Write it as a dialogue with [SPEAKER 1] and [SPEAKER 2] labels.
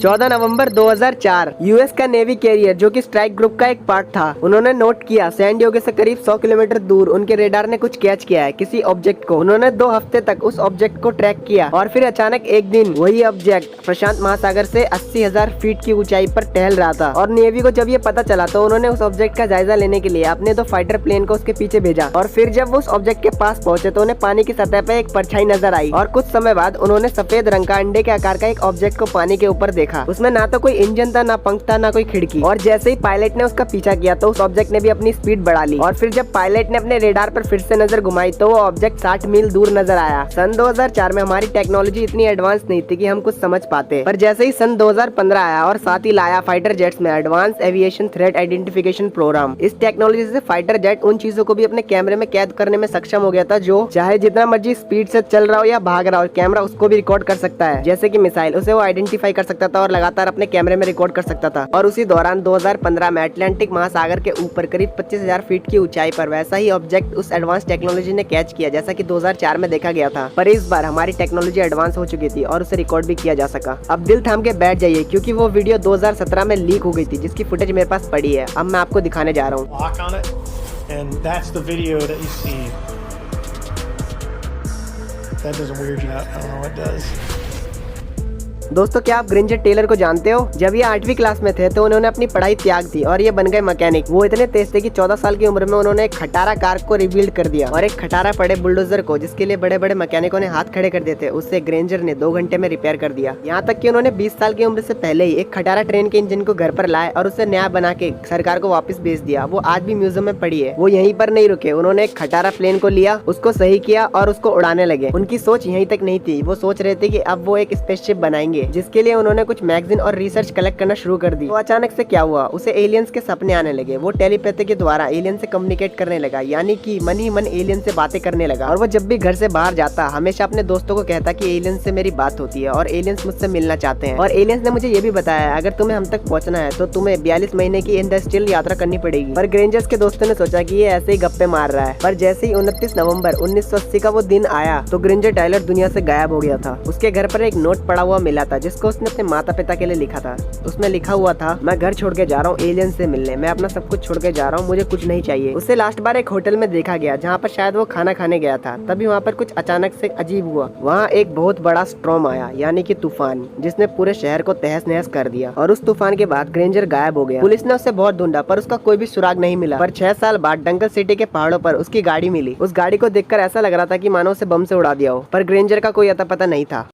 [SPEAKER 1] 14 नवंबर 2004 US का navy career जो कि स्ट्राइक ग्रुप का एक पार्ट था, उन्होंने नोट किया सैन डिएगो से करीब 100 किलोमीटर दूर उनके रेडार ने कुछ कैच किया है, किसी ऑब्जेक्ट को। उन्होंने 2 हफ्ते तक उस ऑब्जेक्ट को ट्रैक किया और फिर अचानक एक दिन वही ऑब्जेक्ट प्रशांत महासागर से 80,000 फीट की ऊंचाई पर टहल रहा था। और नेवी को जब ये पता चला तो उन्होंने उस ऑब्जेक्ट का जायजा लेने के लिए अपने 2 फाइटर प्लेन को उसके पीछे भेजा। और फिर जब वो उस ऑब्जेक्ट के पास पहुंचे तो उन्हें पानी की सतह पर एक परछाई नजर आई और कुछ समय बाद उन्होंने सफेद रंग का अंडे के आकार का एक ऑब्जेक्ट को पानी के ऊपर देखा। उसमें ना तो कोई इंजन था, ना पंख था, ना कोई खिड़की। और जैसे ही पायलट ने उसका पीछा किया तो उस ऑब्जेक्ट ने भी अपनी स्पीड बढ़ा ली। और फिर जब पायलट ने अपने रेडार पर फिर से नजर घुमाई तो वो ऑब्जेक्ट 60 मील दूर नजर आया। सन 2004 में हमारी टेक्नोलॉजी इतनी एडवांस नहीं थी कि हम कुछ समझ पाते, पर जैसे ही सन 2015 आया और साथ ही लाया फाइटर जेट्स में advance aviation threat identification program. इस टेक्नोलॉजी से फाइटर जेट उन चीजों को भी अपने कैमरे में कैद करने में सक्षम हो गया था जो चाहे जितना मर्जी स्पीड से चल रहा हो या भाग रहा हो, कैमरा उसको भी रिकॉर्ड कर सकता है। जैसे कि मिसाइल, उसे वो आइडेंटिफाई कर सकता था और लगातार अपने कैमरे में रिकॉर्ड कर सकता था। और उसी दौरान 2015 में अटलांटिक महासागर के ऊपर करीब 25,000 फीट की ऊंचाई पर वैसा ही ऑब्जेक्ट उस एडवांस टेक्नोलॉजी ने कैच किया जैसा कि 2004 में देखा गया था। पर इस बार हमारी टेक्नोलॉजी एडवांस हो चुकी थी और उसे रिकॉर्ड भी किया जा सका। अब दिल थाम के बैठ जाइए क्योंकि वो वीडियो 2017 में लीक हो गई थी जिसकी फुटेज मेरे पास पड़ी है। अब मैं आपको दिखाने जा रहा हूँ।
[SPEAKER 2] That doesn't weird you out. I don't know what does.
[SPEAKER 1] दोस्तों, क्या आप ग्रेंजर टेलर को जानते हो? जब ये 8वीं क्लास में थे तो उन्होंने अपनी पढ़ाई त्याग दी और ये बन गए मैकेनिक। वो इतने तेज थे कि 14 साल की उम्र में उन्होंने एक खटारा कार को रिबिल्ड कर दिया और एक खटारा पड़े बुलडोजर को, जिसके लिए बड़े बड़े मैकेनिकों ने हाथ खड़े कर दिए थे, उससे ग्रेंजर ने 2 घंटे में रिपेयर कर दिया। यहाँ तक कि उन्होंने 20 साल की उम्र से पहले ही एक खटारा ट्रेन के इंजन को घर पर लाए और उसे नया बना के सरकार को वापस भेज दिया। वो आज भी म्यूजियम में पड़ी है। वो यहीं पर नहीं रुके, उन्होंने एक खटारा प्लेन को लिया, उसको सही किया और उसको उड़ाने लगे। उनकी सोच यहीं तक नहीं थी, वो सोच रहे थे कि अब वो एक स्पेसशिप बनाएंगे, जिसके लिए उन्होंने कुछ मैगजीन और रिसर्च कलेक्ट करना शुरू कर दी। तो अचानक से क्या हुआ, उसे एलियंस के सपने आने लगे। वो टेलीपैथी के द्वारा एलियन से कम्युनिकेट करने लगा, यानी कि मन ही मन एलियन से बातें करने लगा। और वो जब भी घर से बाहर जाता हमेशा अपने दोस्तों को कहता कि एलियन से मेरी बात होती है और एलियंस मुझसे मिलना चाहते हैं। और एलियंस ने मुझे ये भी बताया अगर तुम्हें हम तक पहुंचना है तो तुम्हें 42 महीने की इंडस्ट्रियल यात्रा करनी पड़ेगी। पर ग्रेंजर्स के दोस्तों ने सोचा कि ये ऐसे ही गप्पे मार रहा है। पर जैसे ही 29 नवंबर 1980 का वो दिन आया तो ग्रेंजर टाइलर दुनिया से गायब हो गया था। उसके घर पर एक नोट पड़ा हुआ मिला था जिसको उसने अपने माता पिता के लिए लिखा था। उसमें लिखा हुआ था, मैं घर छोड़ के जा रहा हूँ एलियन से मिलने, मैं अपना सब कुछ छोड़ के जा रहा हूँ, मुझे कुछ नहीं चाहिए। उसे लास्ट बार एक होटल में देखा गया जहाँ पर शायद वो खाना खाने गया था। तभी वहाँ पर कुछ अचानक से अजीब हुआ। वहाँ एक बहुत बड़ा स्ट्रॉम आया, यानी कि तूफान, जिसने पूरे शहर को तहस नहस कर दिया। और उस तूफान के बाद ग्रेंजर गायब हो गया। पुलिस ने उसे बहुत ढूंढा पर उसका कोई भी सुराग नहीं मिला। पर 6 साल बाद डंकल सिटी के पहाड़ों पर उसकी गाड़ी मिली। उस गाड़ी को देखकर ऐसा लग रहा था कि मानो उसे बम से उड़ा दिया हो, पर ग्रेंजर का कोई अता पता नहीं था।